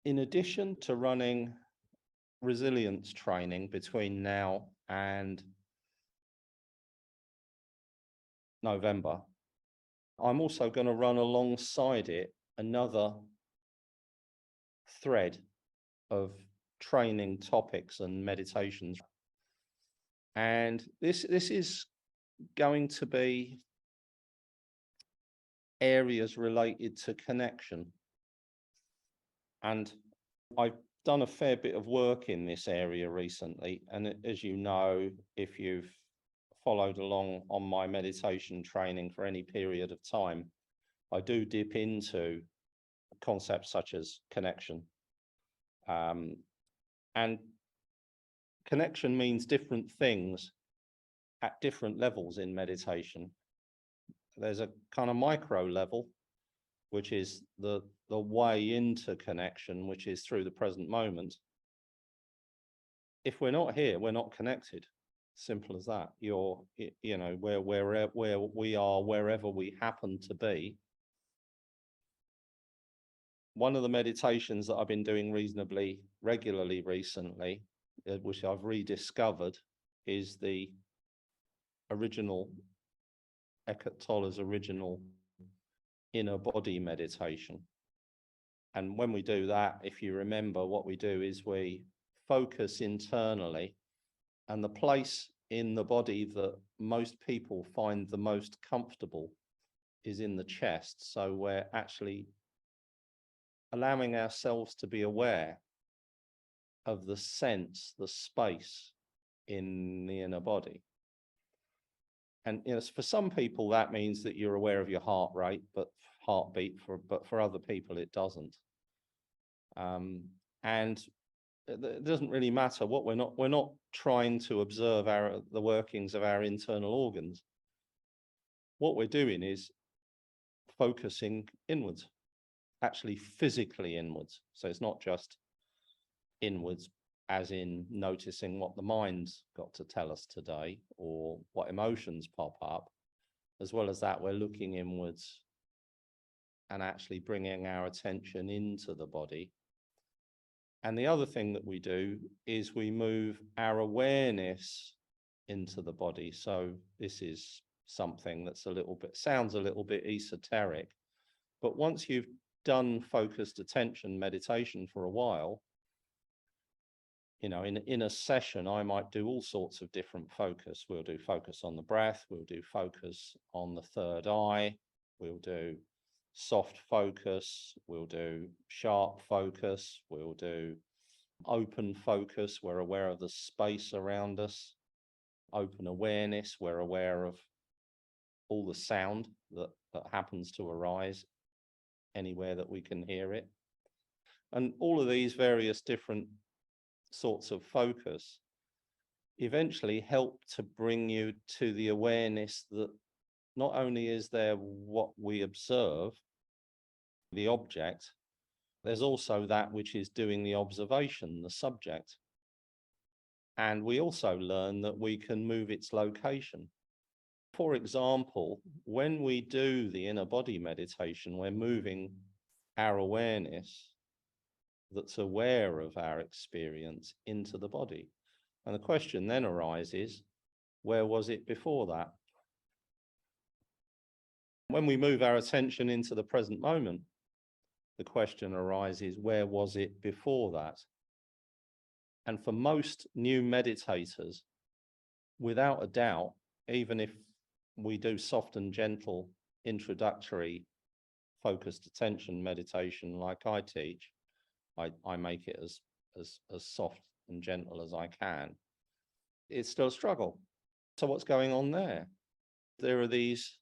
In addition to running resilience training between now and November, I'm also going to run alongside it another thread of training topics and meditations. And this is going to be areas related to connection. And I've done a fair bit of work in this area recently. And as you know, if you've followed along on my meditation training for any period of time, I do dip into concepts such as connection. And connection means different things at different levels in meditation. There's a kind of micro level, which is the way into connection, which is through the present moment. If we're not here, we're not connected. Simple as that. You're, you know, where we are, wherever we happen to be. One of the meditations that I've been doing reasonably regularly recently, which I've rediscovered, is the original Eckhart Tolle's original inner body meditation. And when we do that, if you remember, what we do is we focus internally, and the place in the body that most people find the most comfortable is in the chest. So we're actually allowing ourselves to be aware of the sense, the space in the inner body. And you know, for some people that means that you're aware of your heart rate, but but for other people it doesn't. And it doesn't really matter what we're not trying to observe the workings of our internal organs. What we're doing is focusing inwards, actually physically inwards. So it's not just inwards as in noticing what the mind's got to tell us today or what emotions pop up. As well as that, we're looking inwards and actually bringing our attention into the body. And the other thing that we do is we move our awareness into the body. So this is something that's sounds a little bit esoteric, but once you've done focused attention meditation for a while, you know, in a session, I might do all sorts of different focus. We'll do focus on the breath. We'll do focus on the third eye. We'll do soft focus. We'll do sharp focus. We'll do open focus. We're aware of the space around us. Open awareness. We're aware of all the sound that happens to arise anywhere that we can hear it. And all of these various different sorts of focus eventually help to bring you to the awareness that not only is there what we observe, the object, there's also that which is doing the observation, the subject. And we also learn that we can move its location. For example, when we do the inner body meditation, we're moving our awareness that's aware of our experience into the body. And the question then arises, where was it before that? When we move our attention into the present moment, the question arises, where was it before that? And for most new meditators, without a doubt, even if we do soft and gentle introductory focused attention meditation like I teach, I make it as soft and gentle as I can. It's still a struggle. So what's going on there? There are these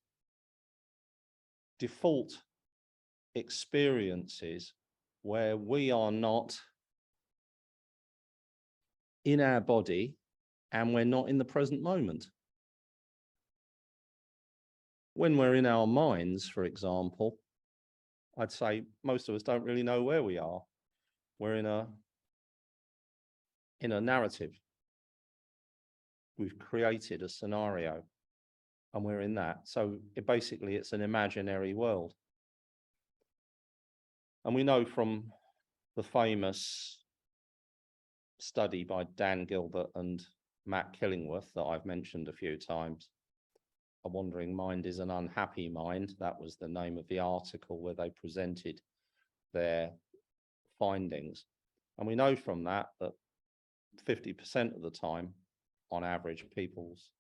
default experiences where we are not in our body and we're not in the present moment. When we're in our minds, for example, I'd say most of us don't really know where we are. We're in a narrative. We've created a scenario and we're in that. So basically it's an imaginary world. And we know from the famous study by Dan Gilbert and Matt Killingworth that I've mentioned a few times. A wandering mind is an unhappy mind. That was the name of the article where they presented their findings. And we know from that 50% of the time, on average, people's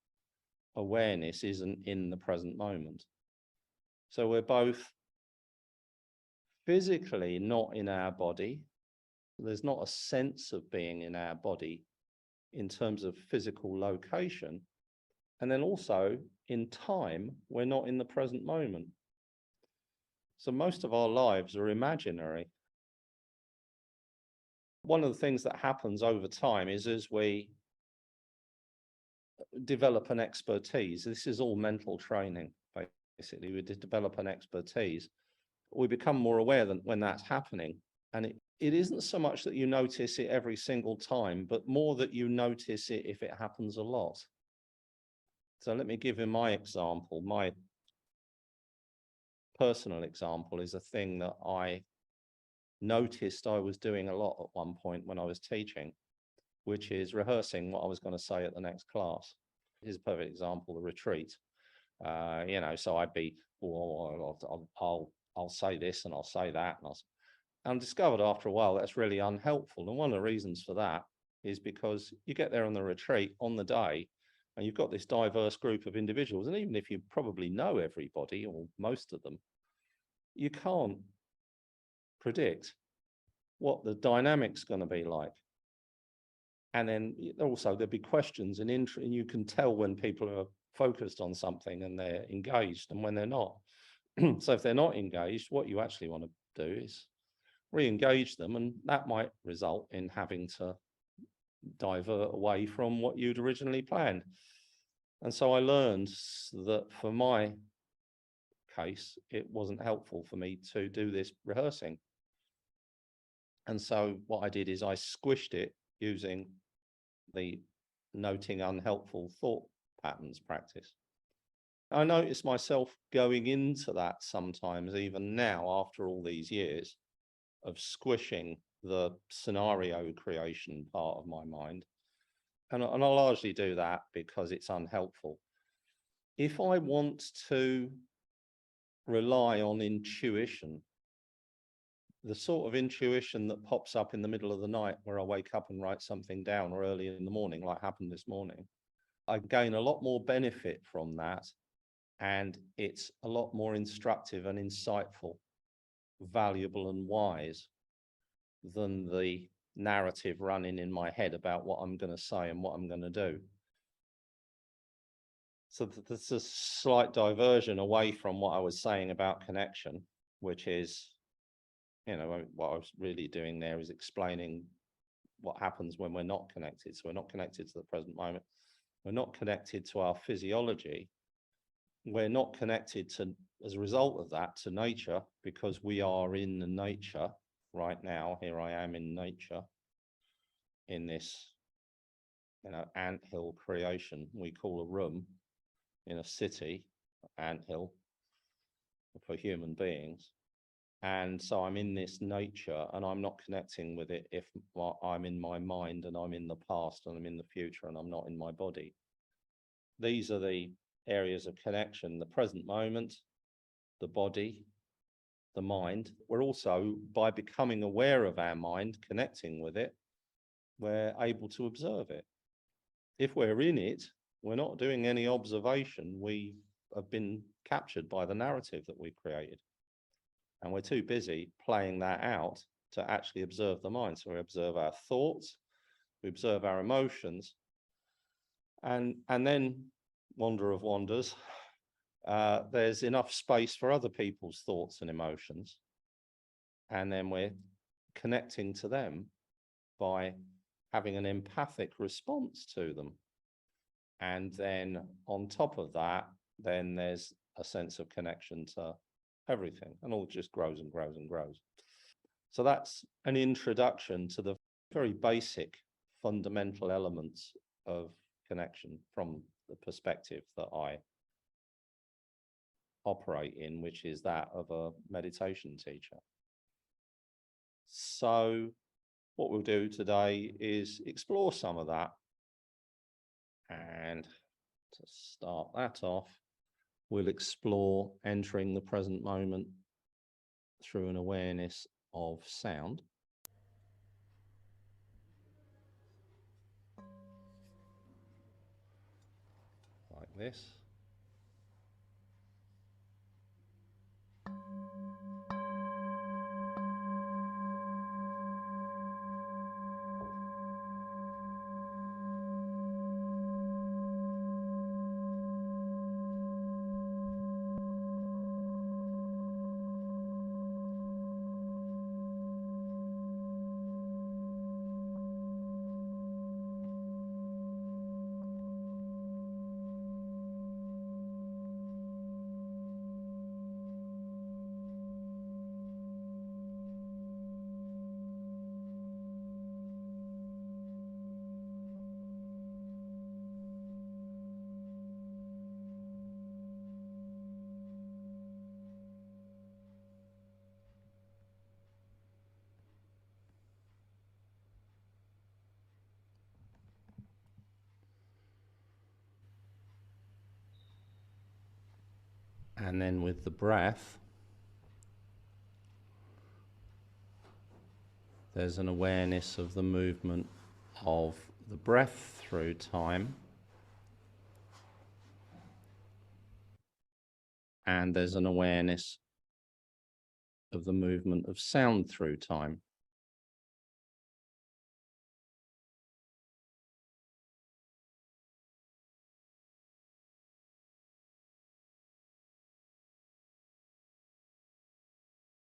awareness isn't in the present moment. So we're both physically not in our body. There's not a sense of being in our body in terms of physical location. And then also in time, we're not in the present moment. So most of our lives are imaginary. One of the things that happens over time is as we develop an expertise, this is all mental training, basically, we develop an expertise, we become more aware than when that's happening. And it isn't so much that you notice it every single time, but more that you notice it if it happens a lot. So let me give you my example. My personal example is a thing that I noticed I was doing a lot at one point when I was teaching, which is rehearsing what I was going to say at the next class. Here's a perfect example, the retreat. So I'd be, I'll say this and I'll say that. And I discovered after a while that's really unhelpful. And one of the reasons for that is because you get there on the retreat on the day and you've got this diverse group of individuals. And even if you probably know everybody or most of them, you can't predict what the dynamic's going to be like. And then also there'll be questions and you can tell when people are focused on something and they're engaged and when they're not. So if they're not engaged, what you actually want to do is re-engage them, and that might result in having to divert away from what you'd originally planned. And so I learned that for my case, it wasn't helpful for me to do this rehearsing. And so what I did is I squished it using the noting unhelpful thought patterns practice. I notice myself going into that sometimes, even now, after all these years, of squishing the scenario creation part of my mind. And I largely do that because it's unhelpful. If I want to rely on intuition, the sort of intuition that pops up in the middle of the night where I wake up and write something down, or early in the morning, like happened this morning, I gain a lot more benefit from that. And it's a lot more instructive and insightful, valuable and wise than the narrative running in my head about what I'm going to say and what I'm going to do. So there's a slight diversion away from what I was saying about connection, which is, what I was really doing there is explaining what happens when we're not connected. So we're not connected to the present moment. We're not connected to our physiology. We're not connected to, as a result of that, to nature, because we are in the nature right now. Here I am in nature, in this, anthill creation we call a room in a city, anthill for human beings. And so I'm in this nature and I'm not connecting with it if I'm in my mind and I'm in the past and I'm in the future and I'm not in my body. These are the areas of connection: the present moment, the body, the mind. We're also, by becoming aware of our mind, connecting with it, we're able to observe it. If we're in it, we're not doing any observation. We have been captured by the narrative that we've created. And we're too busy playing that out to actually observe the mind. So we observe our thoughts, we observe our emotions, and then, wonder of wonders, there's enough space for other people's thoughts and emotions. And then we're connecting to them by having an empathic response to them. And then on top of that, then there's a sense of connection to everything, and all just grows and grows and grows. So that's an introduction to the very basic fundamental elements of connection from the perspective that I operate in, which is that of a meditation teacher. So what we'll do today is explore some of that. And to start that off, we'll explore entering the present moment through an awareness of sound. Like this. And then with the breath, there's an awareness of the movement of the breath through time. And there's an awareness of the movement of sound through time.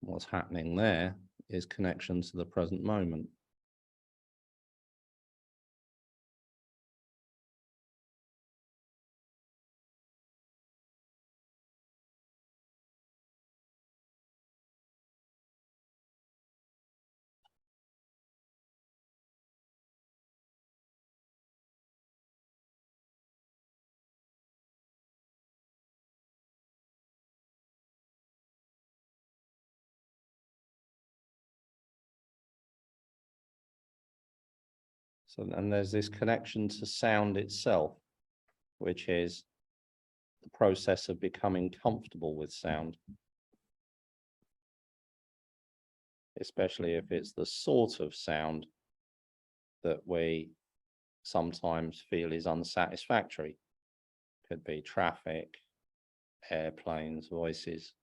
What's happening there is connection to the present moment. So, and there's this connection to sound itself, which is the process of becoming comfortable with sound, especially if it's the sort of sound that we sometimes feel is unsatisfactory. Could be traffic, airplanes, voices.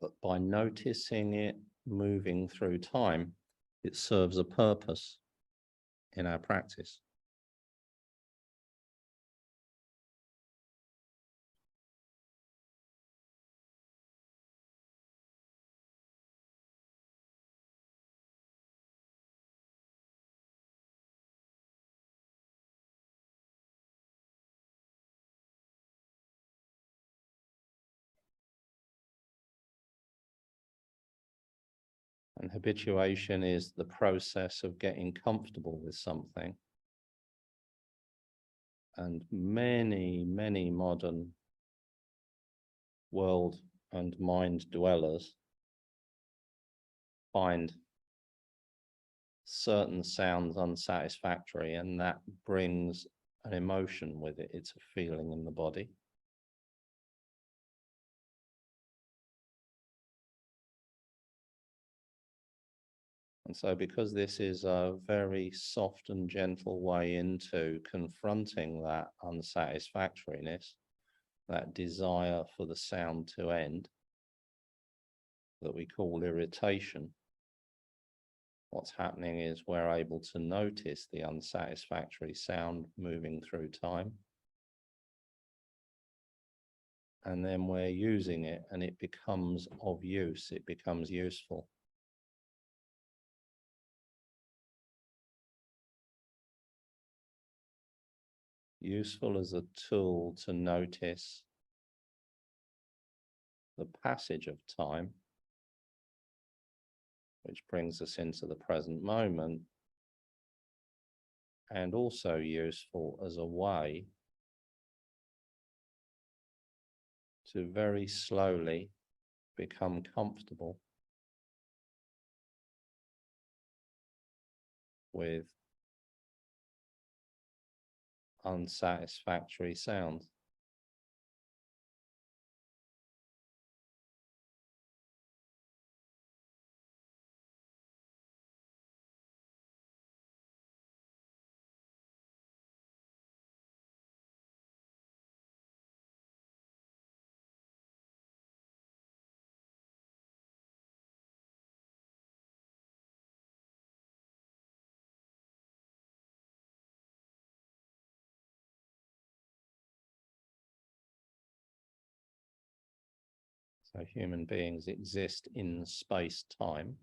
But by noticing it moving through time, it serves a purpose in our practice. And habituation is the process of getting comfortable with something. And many, many modern world and mind dwellers find certain sounds unsatisfactory, and that brings an emotion with it. It's a feeling in the body. And so because this is a very soft and gentle way into confronting that unsatisfactoriness, that desire for the sound to end, that we call irritation, what's happening is we're able to notice the unsatisfactory sound moving through time. And then we're using it and it becomes of use, it becomes useful. Useful as a tool to notice the passage of time, which brings us into the present moment, and also useful as a way to very slowly become comfortable with unsatisfactory sounds. So human beings exist in space-time.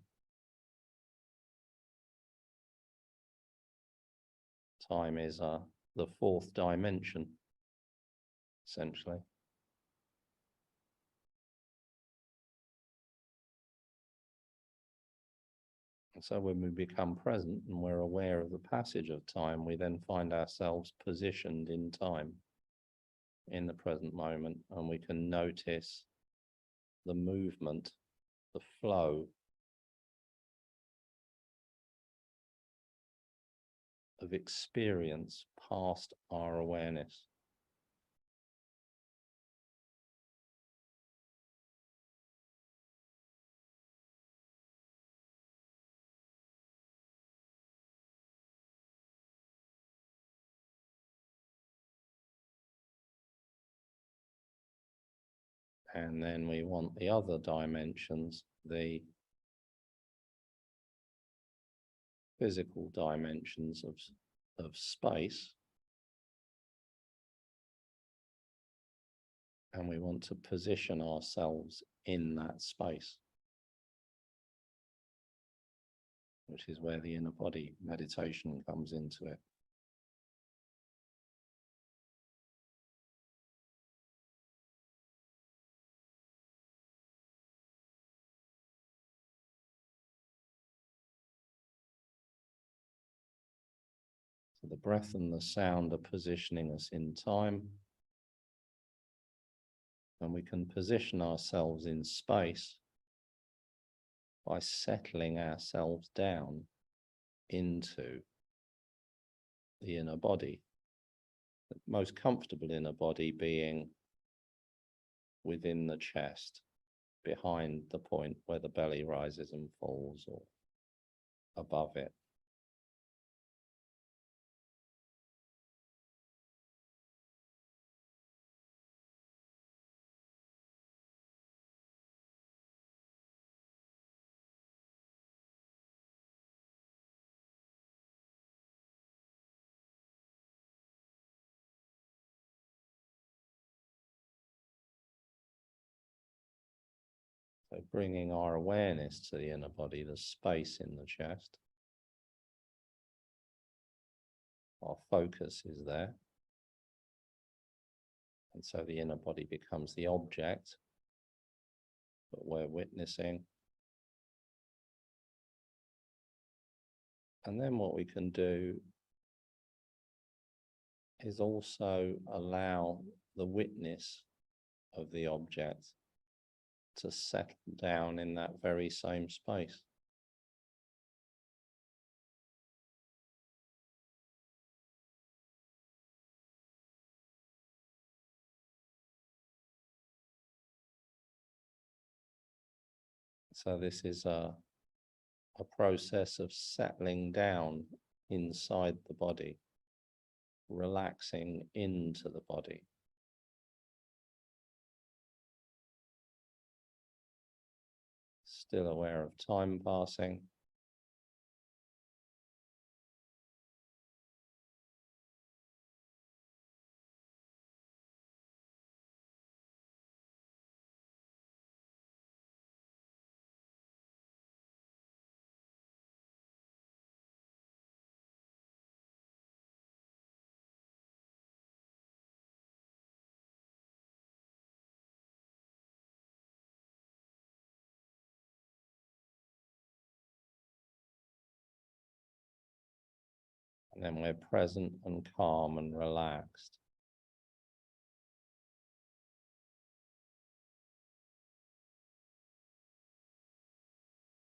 Time is the fourth dimension, essentially. And so when we become present and we're aware of the passage of time, we then find ourselves positioned in time, in the present moment, and we can notice the movement, the flow of experience past our awareness. And then we want the other dimensions, the physical dimensions of space, and we want to position ourselves in that space, which is where the inner body meditation comes into it. So the breath and the sound are positioning us in time, and we can position ourselves in space by settling ourselves down into the inner body, the most comfortable inner body being within the chest, behind the point where the belly rises and falls, or above it. So bringing our awareness to the inner body, the space in the chest. Our focus is there. And so the inner body becomes the object that we're witnessing. And then what we can do is also allow the witness of the object to settle down in that very same space. So this is a process of settling down inside the body, relaxing into the body. Still aware of time passing. And then we're present and calm and relaxed.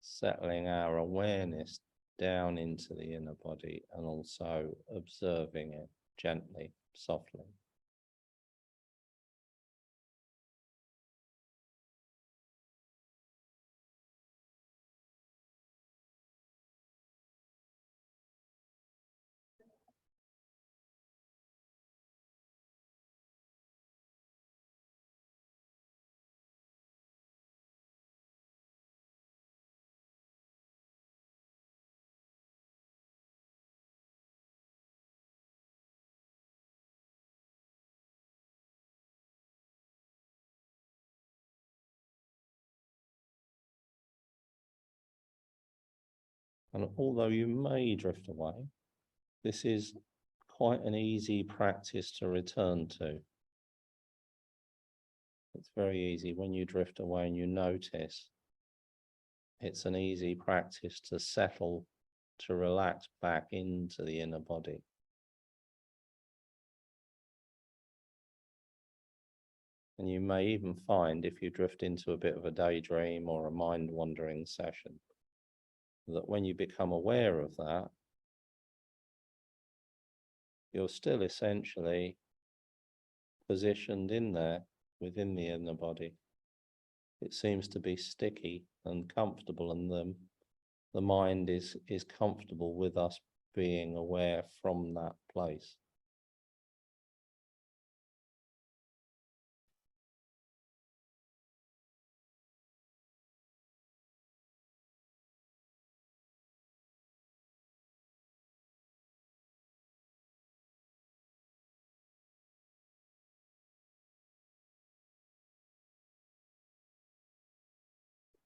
Settling our awareness down into the inner body and also observing it gently, softly. And although you may drift away, this is quite an easy practice to return to. It's very easy when you drift away and you notice. It's an easy practice to settle, to relax back into the inner body. And you may even find, if you drift into a bit of a daydream or a mind-wandering session, that when you become aware of that, you're still essentially positioned in there within the inner body. It seems to be sticky and comfortable, and the mind is comfortable with us being aware from that place.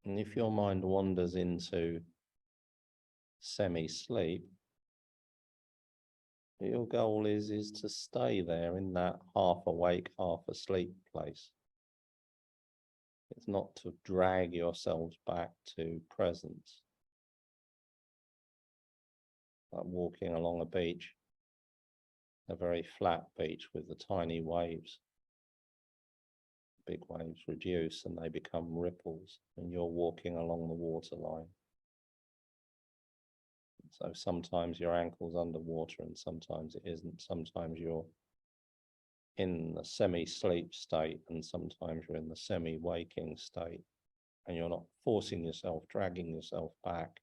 And if your mind wanders into semi-sleep, your goal is to stay there in that half awake, half asleep place. It's not to drag yourselves back to presence. Like walking along a beach, a very flat beach with the tiny waves. Big waves reduce and they become ripples, and you're walking along the waterline. So sometimes your ankle's underwater and sometimes it isn't. Sometimes you're in the semi-sleep state and sometimes you're in the semi-waking state, and you're not forcing yourself, dragging yourself back.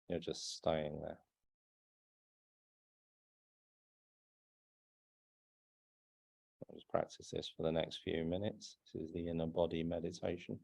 You're just staying there. I'll just practice this for the next few minutes. This is the inner body meditation.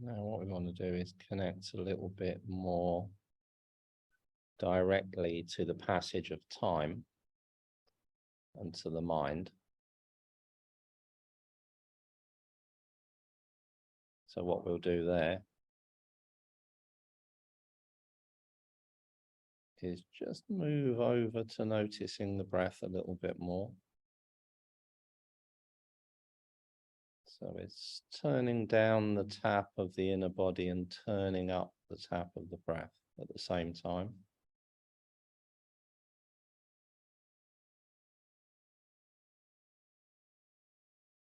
Now what we want to do is connect a little bit more directly to the passage of time and to the mind. So what we'll do there is just move over to noticing the breath a little bit more. So it's turning down the tap of the inner body and turning up the tap of the breath at the same time.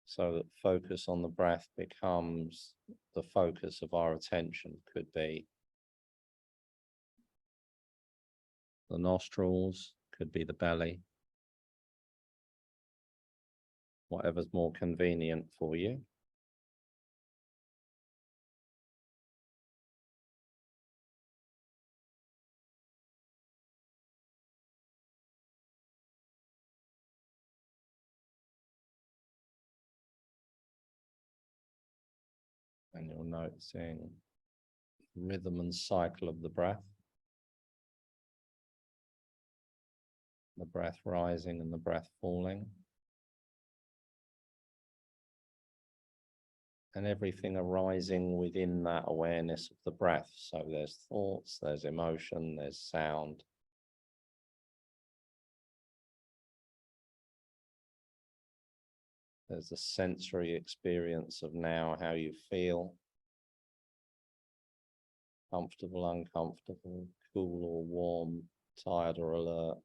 So that focus on the breath becomes the focus of our attention. Could be the nostrils, could be the belly, whatever's more convenient for you. And you're noticing the rhythm and cycle of the breath. The breath rising and the breath falling. And everything arising within that awareness of the breath. So there's thoughts, there's emotion, there's sound. There's a sensory experience of now how you feel. Comfortable, uncomfortable, cool or warm, tired or alert,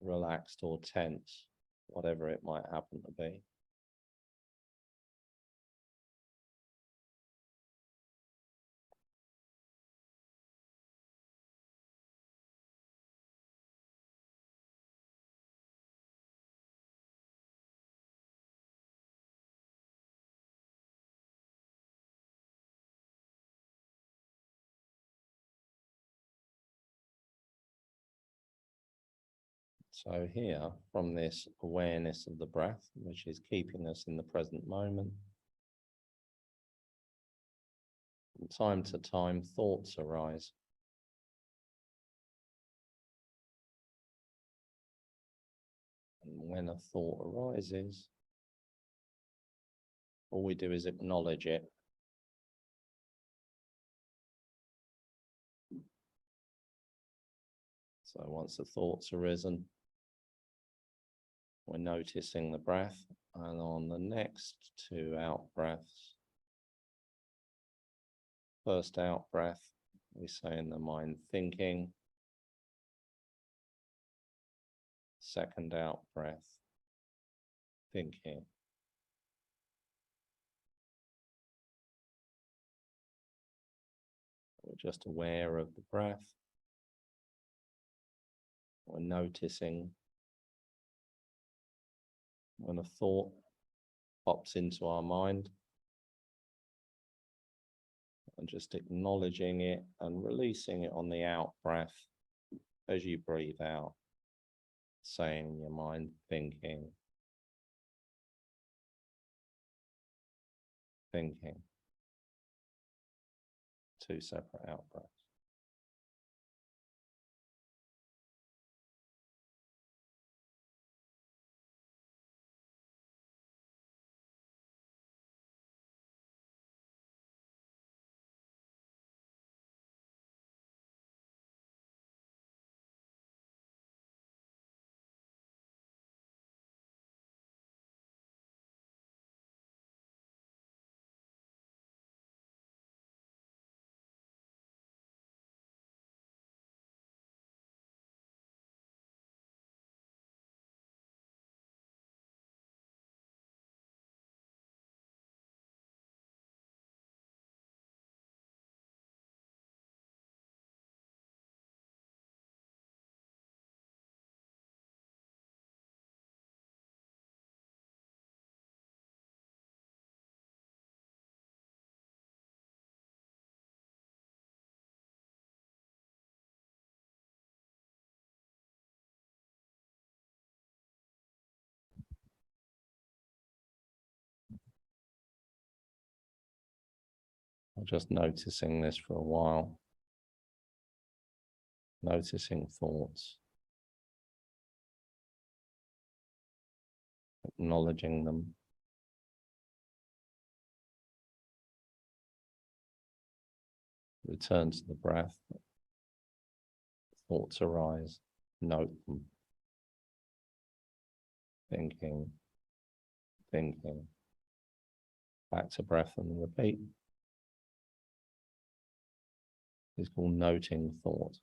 relaxed or tense, whatever it might happen to be. So here, from this awareness of the breath, which is keeping us in the present moment, from time to time, thoughts arise. And when a thought arises, all we do is acknowledge it. So once the thought's arisen, we're noticing the breath, and on the next two out breaths, first out breath, we say in the mind thinking, second out breath, thinking. We're just aware of the breath. We're noticing when a thought pops into our mind and just acknowledging it and releasing it on the out breath as you breathe out, saying in your mind, thinking, thinking. Two separate out breaths. Just noticing this for a while, noticing thoughts, acknowledging them. Return to the breath. Thoughts arise, note them. Thinking, thinking. Back to breath and repeat. It's called noting thought.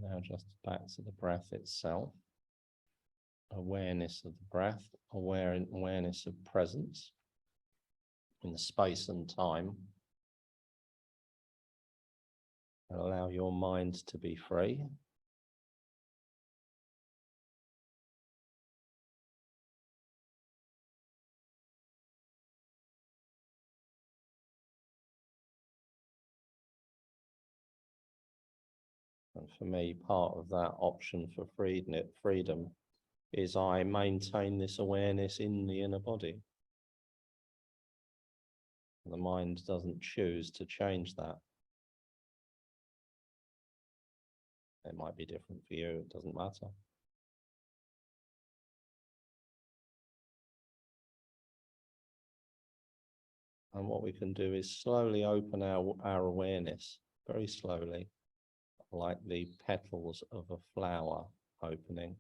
Now just back to the breath itself. Awareness of the breath, awareness of presence in the space and time. And allow your mind to be free. And for me, part of that option for freedom is I maintain this awareness in the inner body. The mind doesn't choose to change that. It might be different for you, it doesn't matter. And what we can do is slowly open our awareness, very slowly, like the petals of a flower opening.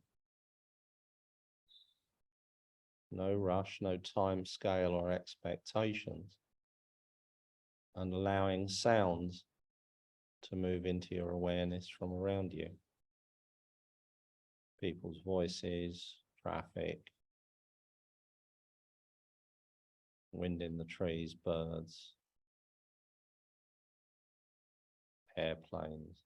No rush, no time scale or expectations. And allowing sounds to move into your awareness from around you. People's voices, traffic, wind in the trees, birds, airplanes.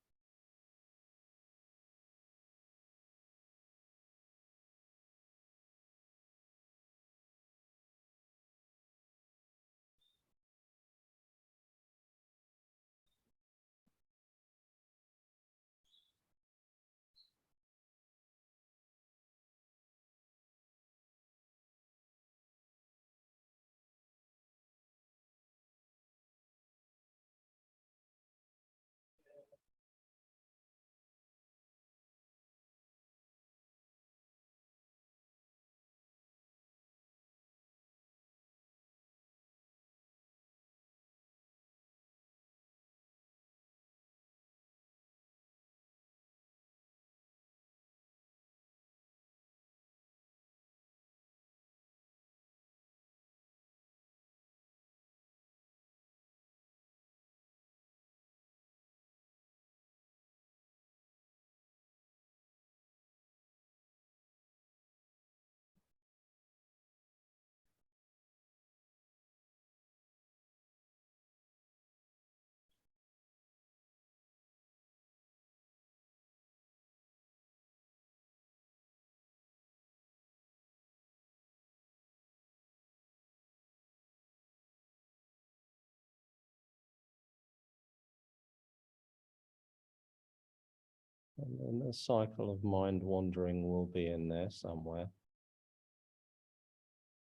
And then the cycle of mind wandering will be in there somewhere,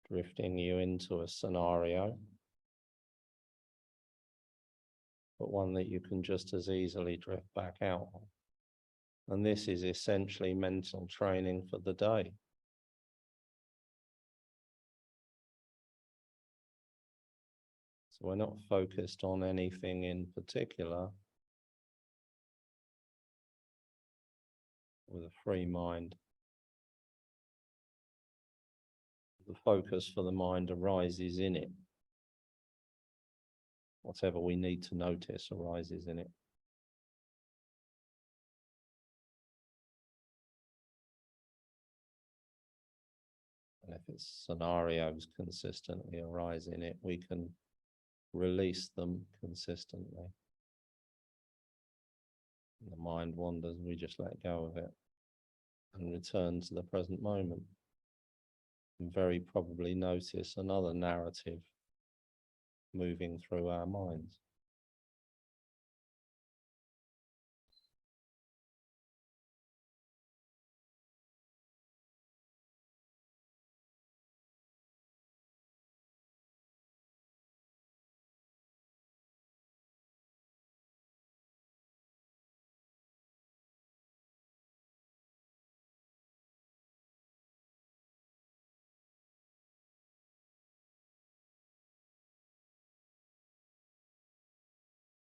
drifting you into a scenario, but one that you can just as easily drift back out of. And this is essentially mental training for the day. So we're not focused on anything in particular. With a free mind, the focus for the mind arises in it. Whatever we need to notice arises in it. And if it's scenarios consistently arise in it, we can release them consistently. And the mind wanders, we just let go of it and return to the present moment. And very probably notice another narrative moving through our minds.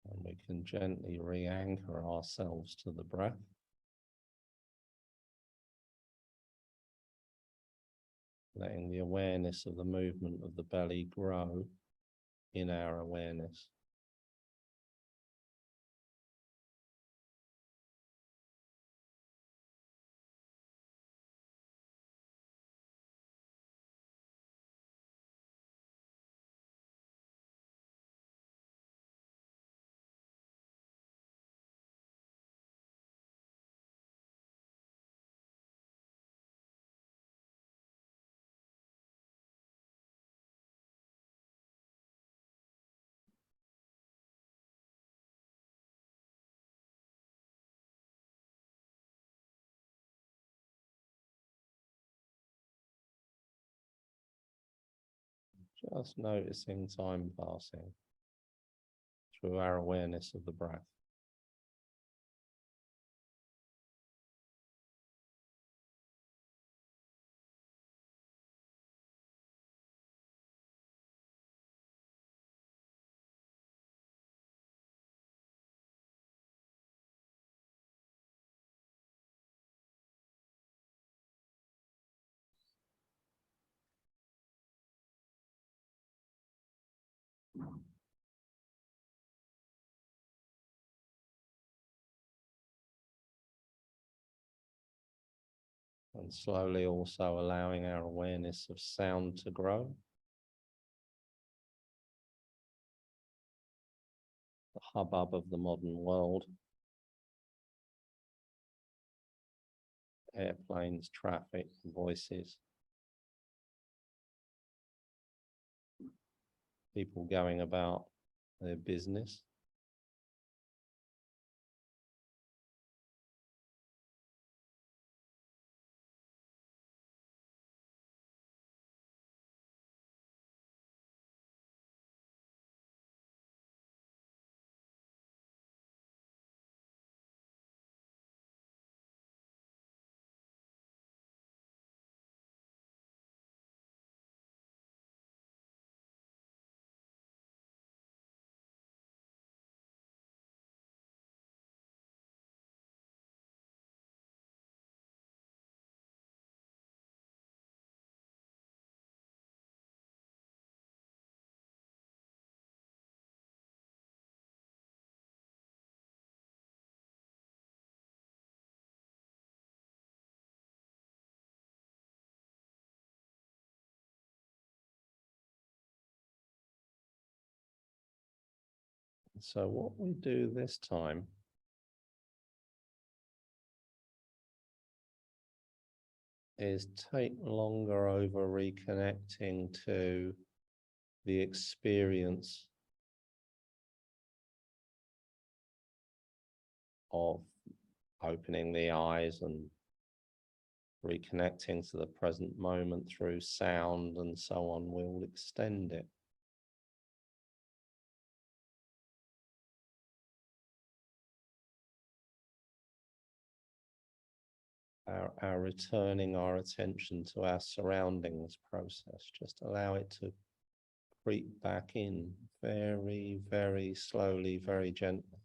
And we can gently re-anchor ourselves to the breath. Letting the awareness of the movement of the belly grow in our awareness. Just noticing time passing through our awareness of the breath. And slowly also allowing our awareness of sound to grow. The hubbub of the modern world. Airplanes, traffic, voices. People going about their business. So what we do this time is take longer over reconnecting to the experience of opening the eyes and reconnecting to the present moment through sound and so on. We'll extend it. Our returning our attention to our surroundings process, just allow it to creep back in very, very slowly, very gently.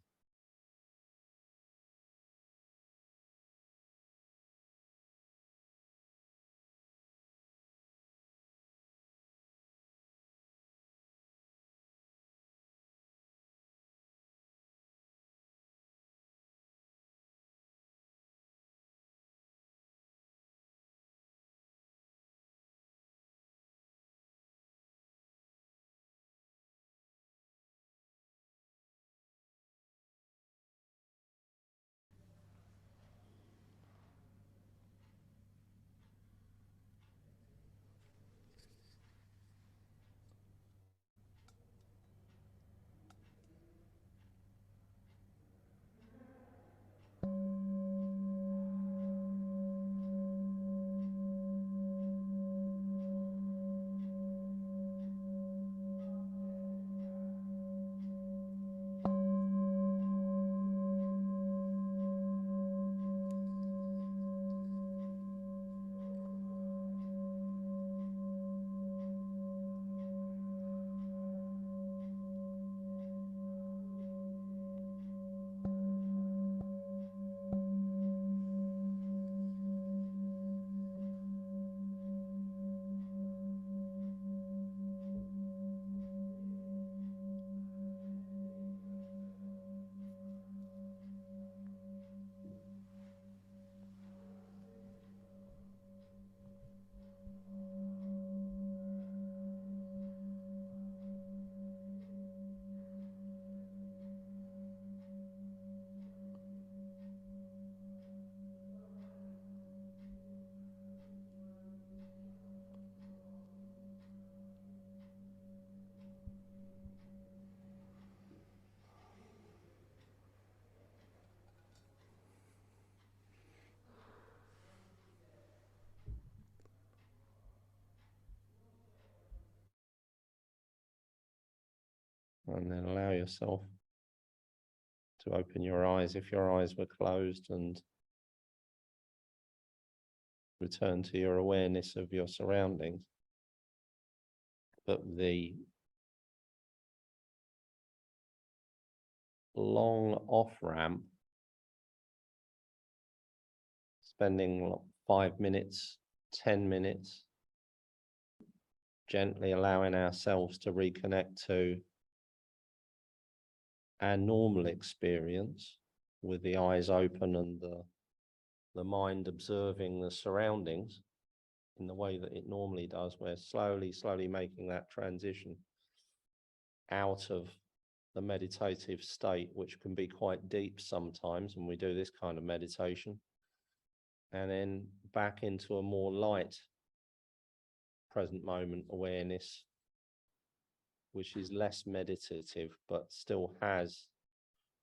And then allow yourself to open your eyes if your eyes were closed, and return to your awareness of your surroundings. But the long off ramp, spending 5 minutes, 10 minutes, gently allowing ourselves to reconnect to our normal experience with the eyes open and the mind observing the surroundings in the way that it normally does. We're slowly making that transition out of the meditative state, which can be quite deep sometimes when we do this kind of meditation, and then back into a more light present moment awareness, which is less meditative but still has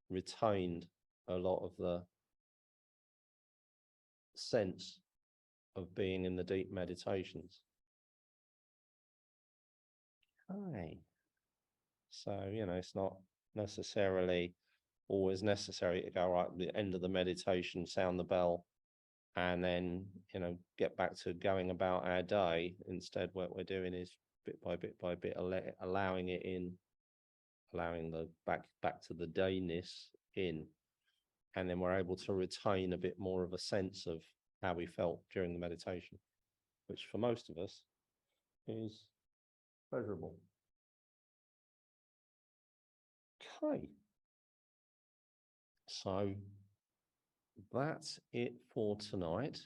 retained a lot of the sense of being in the deep meditations. Okay. So, it's not necessarily always necessary to go right at the end of the meditation, sound the bell, and then, get back to going about our day. Instead, what we're doing is bit by bit, allowing it in, allowing the back to the dayness in, and then we're able to retain a bit more of a sense of how we felt during the meditation, which for most of us is pleasurable. Okay. So that's it for tonight.